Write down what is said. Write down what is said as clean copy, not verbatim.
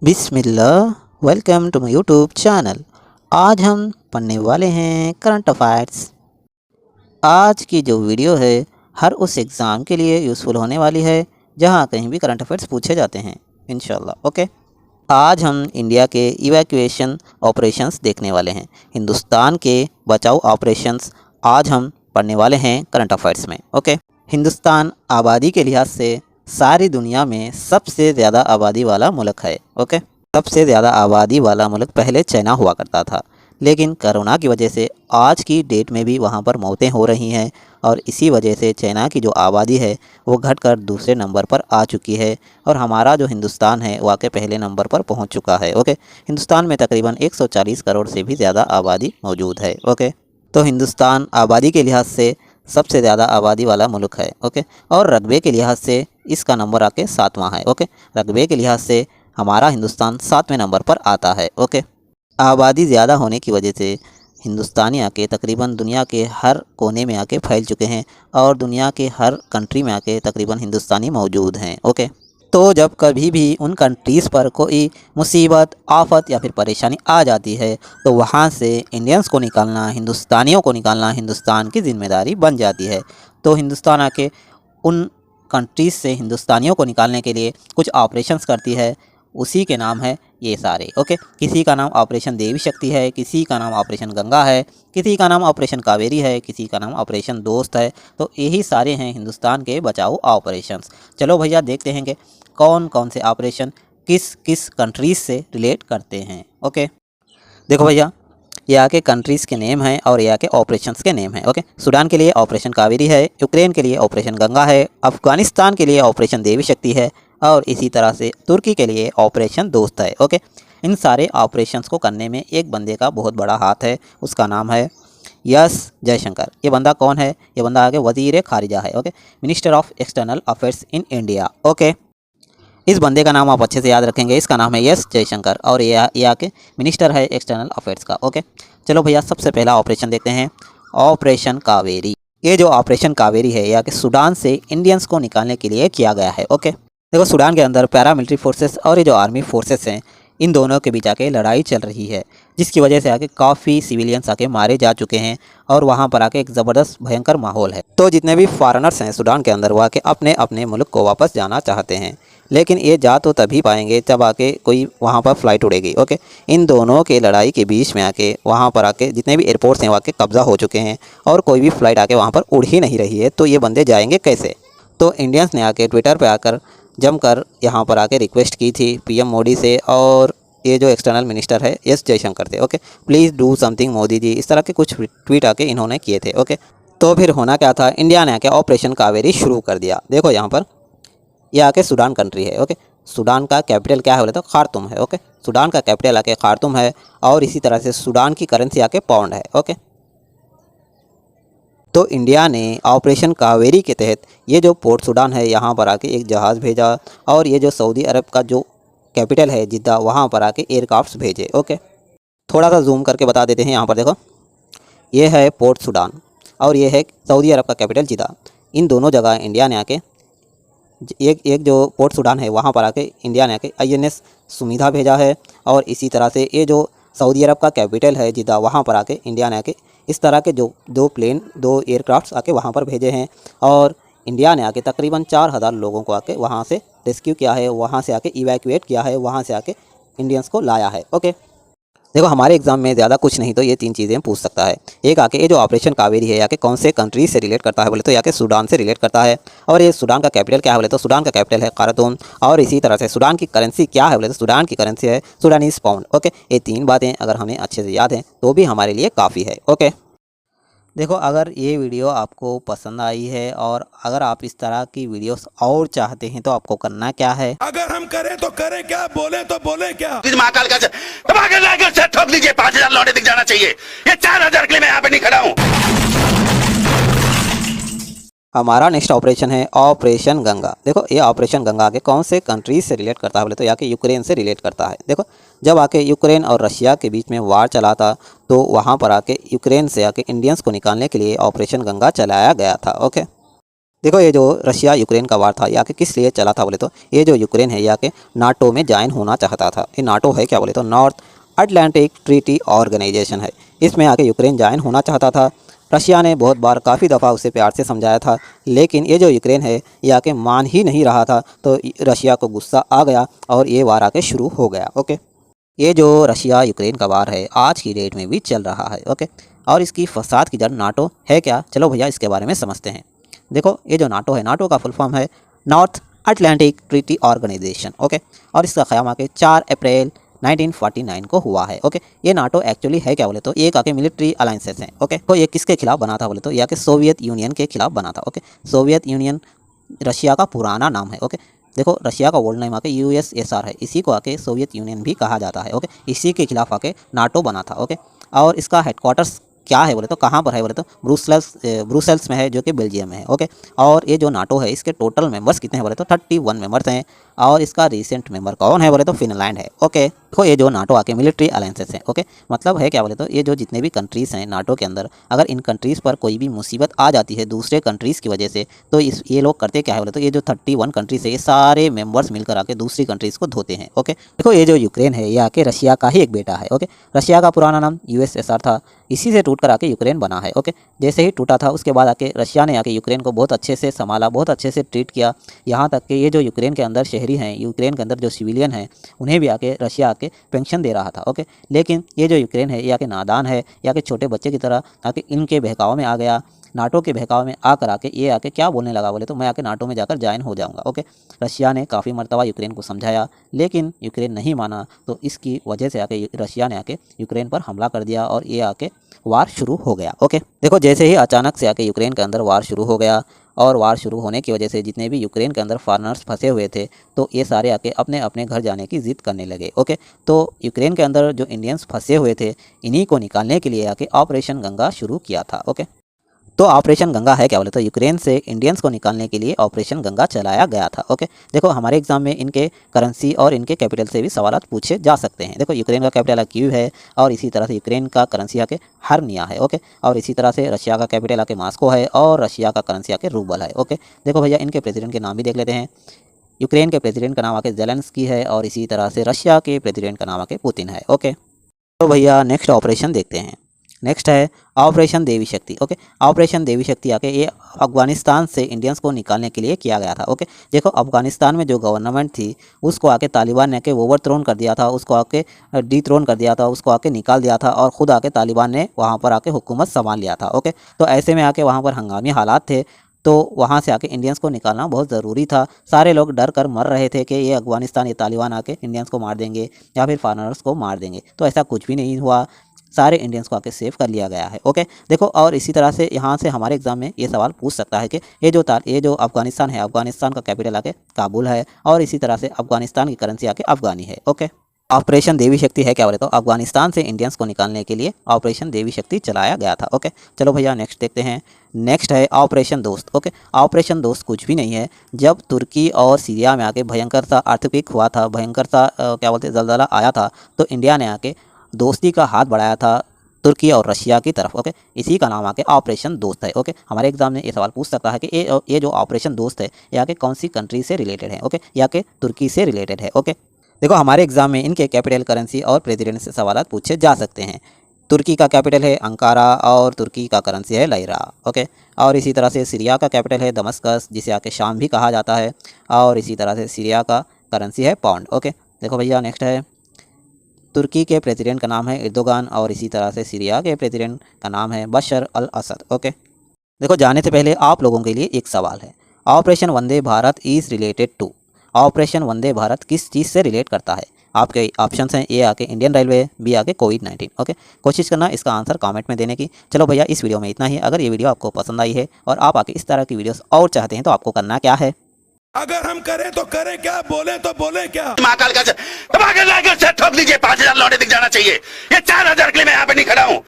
Bismillah, welcome to my YouTube channel. आज हम पढ़ने वाले हैं करंट अफेयर्स। आज की जो वीडियो है हर उस एग्ज़ाम के लिए यूज़फुल होने वाली है जहां कहीं भी करंट अफेयर्स पूछे जाते हैं इंशाल्लाह। ओके, आज हम इंडिया के इवैक्यूएशन ऑपरेशंस देखने वाले हैं। हिंदुस्तान के बचाव ऑपरेशंस आज हम पढ़ने वाले हैं करंट अफेयर्स में। ओके, हिंदुस्तान आबादी के लिहाज से सारी दुनिया में सबसे ज़्यादा आबादी वाला मुल्क है। ओके, सबसे ज़्यादा आबादी वाला मुल्क पहले चाइना हुआ करता था, लेकिन कोरोना की वजह से आज की डेट में भी वहाँ पर मौतें हो रही हैं और इसी वजह से चाइना की जो आबादी है वो घटकर दूसरे नंबर पर आ चुकी है और हमारा जो हिंदुस्तान है वाकई पहले नंबर पर पहुँच चुका है। ओके, हिंदुस्तान में तकरीबन 140 करोड़ से भी ज़्यादा आबादी मौजूद है। ओके, तो हिंदुस्तान आबादी के लिहाज से सबसे ज़्यादा आबादी वाला मुल्क है। ओके, और रकबे के लिहाज से इसका नंबर आके 7वां है। ओके, रकबे के लिहाज से हमारा हिंदुस्तान 7वें नंबर पर आता है। ओके, आबादी ज़्यादा होने की वजह से हिंदुस्तानी आके तकरीबन दुनिया के हर कोने में आके फैल चुके हैं और दुनिया के हर कंट्री में आके तकरीबन हिंदुस्तानी मौजूद हैं। ओके, तो जब कभी भी उन कंट्रीज़ पर कोई मुसीबत, आफत या फिर परेशानी आ जाती है तो वहाँ से इंडियंस को निकालना, हिंदुस्तानियों को निकालना हिंदुस्तान की ज़िम्मेदारी बन जाती है। तो हिंदुस्तान आके उन कंट्रीज़ से हिंदुस्तानियों को निकालने के लिए कुछ ऑपरेशंस करती है, उसी के नाम है ये सारे। ओके, किसी का नाम ऑपरेशन देवी शक्ति है, किसी का नाम ऑपरेशन गंगा है, किसी का नाम ऑपरेशन कावेरी है, किसी का नाम ऑपरेशन दोस्त है। तो यही सारे हैं हिंदुस्तान के बचाओ ऑपरेशंस। चलो भैया देखते हैं कि कौन कौन से ऑपरेशन किस किस कंट्रीज़ से रिलेट करते हैं। ओके, देखो भैया, यहाँ के कंट्रीज़ के नेम हैं और यहाँ के ऑपरेशंस के नेम हैं। ओके, सूडान के लिए ऑपरेशन कावेरी है, यूक्रेन के लिए ऑपरेशन गंगा है, अफ़गानिस्तान के लिए ऑपरेशन देवी शक्ति है और इसी तरह से तुर्की के लिए ऑपरेशन दोस्त है। ओके, इन सारे ऑपरेशंस को करने में एक बंदे का बहुत बड़ा हाथ है, उसका नाम है यस जयशंकर। ये बंदा कौन है? ये बंदा आगे वज़ीर ख़ारिजा है। Okay, minister of external affairs in India. Okay, इस बंदे का नाम आप अच्छे से याद रखेंगे, इसका नाम है एस जयशंकर और ये आके मिनिस्टर है एक्सटर्नल अफेयर्स का। ओके, चलो भैया सबसे पहला ऑपरेशन देखते हैं, ऑपरेशन कावेरी। ये जो ऑपरेशन कावेरी है ये आके सूडान से इंडियंस को निकालने के लिए किया गया है। ओके, देखो सूडान के अंदर पैरामिलिट्री फोर्सेस और ये जो आर्मी फोर्सेस हैं इन दोनों के बीच आके लड़ाई चल रही है, जिसकी वजह से आके काफ़ी सिविलियंस आके मारे जा चुके हैं और वहाँ पर आके एक ज़बरदस्त भयंकर माहौल है। तो जितने भी फॉरेनर्स हैं सूडान के अंदर वो आके अपने अपने मुल्क को वापस जाना चाहते हैं, लेकिन ये जा तो तभी पाएंगे जब आके कोई वहाँ पर फ़्लाइट उड़ेगी। ओके, इन दोनों के लड़ाई के बीच में आके वहाँ पर आके जितने भी एयरपोर्ट्स हैं वहाँ के कब्ज़ा हो चुके हैं और कोई भी फ़्लाइट आके वहाँ पर उड़ ही नहीं रही है, तो ये बंदे जाएंगे कैसे? तो इंडियंस ने आके ट्विटर पर आकर जमकर यहाँ पर आके रिक्वेस्ट की थी पीएम मोदी से और ये जो एक्सटर्नल मिनिस्टर है एस जयशंकर थे। Okay, please do something Modi ji, इस तरह के कुछ ट्वीट आके इन्होंने किए थे। ओके, तो फिर होना क्या था, इंडिया ने आके ऑपरेशन कावेरी शुरू कर दिया। देखो यहाँ पर ये आके सूडान कंट्री है। ओके, सूडान का कैपिटल क्या है बोले तो खार्तूम है। ओके, सूडान का कैपिटल आके खार्तूम है और इसी तरह से सूडान की करेंसी आके पाउंड है। ओके, तो इंडिया ने ऑपरेशन कावेरी के तहत ये जो पोर्ट सूडान है यहाँ पर आके एक जहाज़ भेजा और ये जो सऊदी अरब का जो कैपिटल है जिद्दा वहाँ पर आके एयरक्राफ्ट्स भेजे। ओके, थोड़ा सा जूम करके बता देते हैं। यहाँ पर देखो ये है पोर्ट सूडान और ये है सऊदी अरब का कैपिटल जिद्दा। इन दोनों जगह इंडिया ने आके एक जो पोर्ट सूडान है वहाँ पर आके इंडिया ने आके INS सुमिधा भेजा है और इसी तरह से ये जो सऊदी अरब का कैपिटल है जिद्दा वहाँ पर आके इंडिया ने आके इस तरह के जो दो एयरक्राफ्ट्स आके वहाँ पर भेजे हैं और इंडिया ने आके तकरीबन 4000 लोगों को आके वहाँ से रेस्क्यू किया है, वहाँ से आके इवैक्यूएट किया है, वहाँ से आके इंडियंस को लाया है। ओके, देखो हमारे एग्जाम में ज़्यादा कुछ नहीं तो ये 3 चीज़ें पूछ सकता है। एक आके ये जो ऑपरेशन कावेरी है याके कौन से कंट्री से रिलेट करता है बोले तो याके सूडान से रिलेट करता है और ये सूडान का कैपिटल क्या है बोले तो सूडान का कैपिटल है खार्तूम और इसी तरह से सूडान की करेंसी क्या है बोले तो सूडान की करेंसी है सूडानीज पाउंड। ओके, ये 3 बातें अगर हमें अच्छे से याद हैं तो भी हमारे लिए काफ़ी है। ओके, देखो अगर ये वीडियो आपको पसंद आई है और अगर आप इस तरह की वीडियोस और चाहते हैं तो आपको करना क्या है, अगर हम करें तो करें क्या, बोले तो बोले क्या, महाकाल का धमाके लाकर से ठोक दीजिए। 5000 लौटे दिख जाना चाहिए, ये 4000 के लिए मैं यहाँ पे नहीं खड़ा हूँ। हमारा नेक्स्ट ऑपरेशन है ऑपरेशन गंगा। देखो ये ऑपरेशन गंगा के कौन से कंट्रीज से रिलेट करता है बोले तो यहाँ के यूक्रेन से रिलेट करता है। देखो जब आके यूक्रेन और रशिया के बीच में वार चला था तो वहाँ पर आके यूक्रेन से आके इंडियंस को निकालने के लिए ऑपरेशन गंगा चलाया गया था। ओके, देखो ये जो रशिया यूक्रेन का वार था या कि किस लिए चला था बोले तो ये जो यूक्रेन है या कि नाटो में ज्वाइन होना चाहता था। ये नाटो है क्या बोले तो नॉर्थ अटलांटिक ट्रीटी ऑर्गेनाइजेशन है। इसमें आके यूक्रेन ज्वाइन होना चाहता था। रशिया ने बहुत बार काफ़ी दफ़ा उसे प्यार से समझाया था, लेकिन ये जो यूक्रेन है ये आके मान ही नहीं रहा था। तो रशिया को गुस्सा आ गया और ये वार आके शुरू हो गया। ओके, ये जो रशिया यूक्रेन का वार है आज की डेट में भी चल रहा है। ओके, और इसकी फसाद की जड़ नाटो है क्या, चलो भैया इसके बारे में समझते हैं। देखो ये जो नाटो है, नाटो का फुल फॉर्म है North Atlantic Treaty Organization. Okay, और इसका क़याम आके 4 अप्रैल 1949 को हुआ है। ओके, ये नाटो एक्चुअली है क्या बोले तो ये आके मिलिट्री अलाइंसेस हैं। ओके, तो ये किसके खिलाफ बना था बोले तो या कि सोवियत यूनियन के खिलाफ बना था। ओके, सोवियत यूनियन रशिया का पुराना नाम है। ओके, देखो रशिया का ओल्ड नेम आके यूएसएसआर है, इसी को आके सोवियत यूनियन भी कहा जाता है। ओके, इसी के खिलाफ आके नाटो बना था। ओके, और इसका हेडक्वार्टर्स क्या है बोले तो कहाँ पर है बोले तो ब्रुसेल्स में है, जो कि बेल्जियम में है। ओके, और ये जो नाटो है इसके टोटल मेंबर्स कितने हैं बोले तो 31 मेंबर्स हैं, और इसका रिसेंट मेंबर कौन है बोले तो फिनलैंड है। ओके, देखो ये जो नाटो आके मिलिट्री अलायंसेस हैं। ओके, मतलब है क्या बोले तो ये जो जितने भी कंट्रीज़ हैं नाटो के अंदर, अगर इन कंट्रीज़ पर कोई भी मुसीबत आ जाती है दूसरे कंट्रीज़ की वजह से, तो ये लोग करते क्या है बोले तो ये जो 31 कंट्रीज़ है ये सारे मेंबर्स मिलकर आके दूसरी कंट्रीज़ को धोते हैं। ओके, देखो ये जो यूक्रेन है ये आके रशिया का ही एक बेटा है। ओके, रशिया का पुराना नाम यूएसएसआर था, इसी से टूट कर आके यूक्रेन बना है। ओके, जैसे ही टूटा था उसके बाद आके रशिया ने आके यूक्रेन को बहुत अच्छे से संभाला, बहुत अच्छे से ट्रीट किया, यहाँ तक कि ये जो यूक्रेन के अंदर शहरी हैं, यूक्रेन के अंदर जो सिविलियन हैं, उन्हें भी आके रशिया आके पेंशन दे रहा था। ओके, लेकिन ये जो यूक्रेन है ये आके नादान है, या कि छोटे बच्चे की तरह आके इनके बहकाव में आ गया, नाटो के बहकाव में आकर आके ये आके क्या बोलने लगा बोले तो मैं आके नाटो में जाकर ज्वाइन हो जाऊंगा। ओके, रशिया ने काफ़ी मरतबा यूक्रेन को समझाया, लेकिन यूक्रेन नहीं माना, तो इसकी वजह से आके रशिया ने आके यूक्रेन पर हमला कर दिया और ये आके वार शुरू हो गया। ओके, देखो जैसे ही अचानक से आके यूक्रेन के अंदर वार शुरू हो गया, और वार शुरू होने की वजह से जितने भी यूक्रेन के अंदर फॉरेनर्स फंसे हुए थे, तो ये सारे आके अपने अपने घर जाने की ज़िद करने लगे। ओके, तो यूक्रेन के अंदर जो इंडियंस फंसे हुए थे, इन्हीं को निकालने के लिए आके ऑपरेशन गंगा शुरू किया था। ओके, तो ऑपरेशन गंगा है क्या बोले तो यूक्रेन से इंडियंस को निकालने के लिए ऑपरेशन गंगा चलाया गया था। ओके, देखो हमारे एग्जाम में इनके करेंसी और इनके कैपिटल से भी सवाल पूछे जा सकते हैं। देखो यूक्रेन का कैपिटल कीव है, और इसी तरह से यूक्रेन का करेंसी आके हर्निया है। ओके, और इसी तरह से रशिया का कैपिटल आके मॉस्को है, और रशिया का करेंसी आके रूबल है। ओके, देखो भैया इनके प्रेसिडेंट के नाम भी देख लेते हैं। यूक्रेन के प्रेसिडेंट का नाम आके जेलेंस्की है, और इसी तरह से रशिया के प्रेसिडेंट का नाम आके पुतिन है। ओके, तो भैया नेक्स्ट ऑपरेशन देखते हैं। नेक्स्ट है ऑपरेशन देवी शक्ति। ओके, ऑपरेशन देवी शक्ति आके ये अफगानिस्तान से इंडियंस को निकालने के लिए किया गया था। ओके, देखो अफगानिस्तान में जो गवर्नमेंट थी उसको आके तालिबान ने आके ओवरथ्रोन कर दिया था, उसको आके डिथ्रोन कर दिया था, उसको आके निकाल दिया था, और ख़ुद आके तालिबान ने वहाँ पर आके हुकूमत संभाल लिया था। ओके, तो ऐसे में आके वहाँ पर हंगामी हालात थे, तो वहाँ से आके इंडियंस को निकालना बहुत ज़रूरी था। सारे लोग डर कर मर रहे थे कि ये अफगानिस्तान, ये तालिबान आके इंडियंस को मार देंगे या फिर फॉरेनर्स को मार देंगे, तो ऐसा कुछ भी नहीं हुआ, सारे इंडियंस को आके सेव कर लिया गया है। ओके, देखो और इसी तरह से यहाँ से हमारे एग्जाम में ये सवाल पूछ सकता है कि ये जो अफगानिस्तान है, अफगानिस्तान का कैपिटल आके काबुल है, और इसी तरह से अफगानिस्तान की करेंसी आके अफगानी है। ओके, ऑपरेशन देवी शक्ति है क्या बोले तो अफगानिस्तान से इंडियंस को निकालने के लिए ऑपरेशन देवी शक्ति चलाया गया था। ओके, चलो भैया नेक्स्ट देखते हैं। नेक्स्ट है ऑपरेशन दोस्त। ओके, ऑपरेशन दोस्त कुछ भी नहीं है, जब तुर्की और सीरिया में आके भयंकर सा अर्थक्वेक हुआ था, भयंकर सा क्या बोलते जलजला आया था, तो इंडिया ने आके दोस्ती का हाथ बढ़ाया था तुर्की और रशिया की तरफ। ओके, इसी का नाम आके ऑपरेशन दोस्त है। ओके, हमारे एग्जाम में ये सवाल पूछ सकता है कि ये जो ऑपरेशन दोस्त है ये आके कौन सी कंट्री से रिलेटेड है। ओके, या कि तुर्की से रिलेटेड है। ओके, देखो हमारे एग्जाम में इनके कैपिटल, करेंसी और प्रेसिडेंट से सवाल पूछे जा सकते हैं। तुर्की का कैपिटल है अंकारा, और तुर्की का करेंसी है लाइरा। ओके, और इसी तरह से सीरिया का कैपिटल है दमस्कस, जिसे आके शाम भी कहा जाता है, और इसी तरह से सीरिया का करेंसी है पाउंड। ओके, देखो भैया नेक्स्ट है तुर्की के प्रेसिडेंट का नाम है एर्दोगान, और इसी तरह से सीरिया के प्रेसिडेंट का नाम है बशर अल असद। ओके, देखो जाने से पहले आप लोगों के लिए एक सवाल है, operation Vande Bharat is related to, operation Vande Bharat किस चीज़ से रिलेट करता है? आपके ऑप्शंस हैं, ए आके इंडियन रेलवे, बी आके कोविड-19। ओके, कोशिश करना इसका आंसर कमेंट में देने की। चलो भैया इस वीडियो में इतना ही। अगर ये वीडियो आपको पसंद आई है और आप आके इस तरह की वीडियोस और चाहते हैं तो आपको करना क्या है, अगर हम करें तो करें क्या, बोले तो बोले क्या। महाकाल का से ठोक लीजिए, 5,000 लौटे दिख जाना चाहिए। ये 4,000 के लिए मैं यहाँ पे नहीं खड़ा हूँ।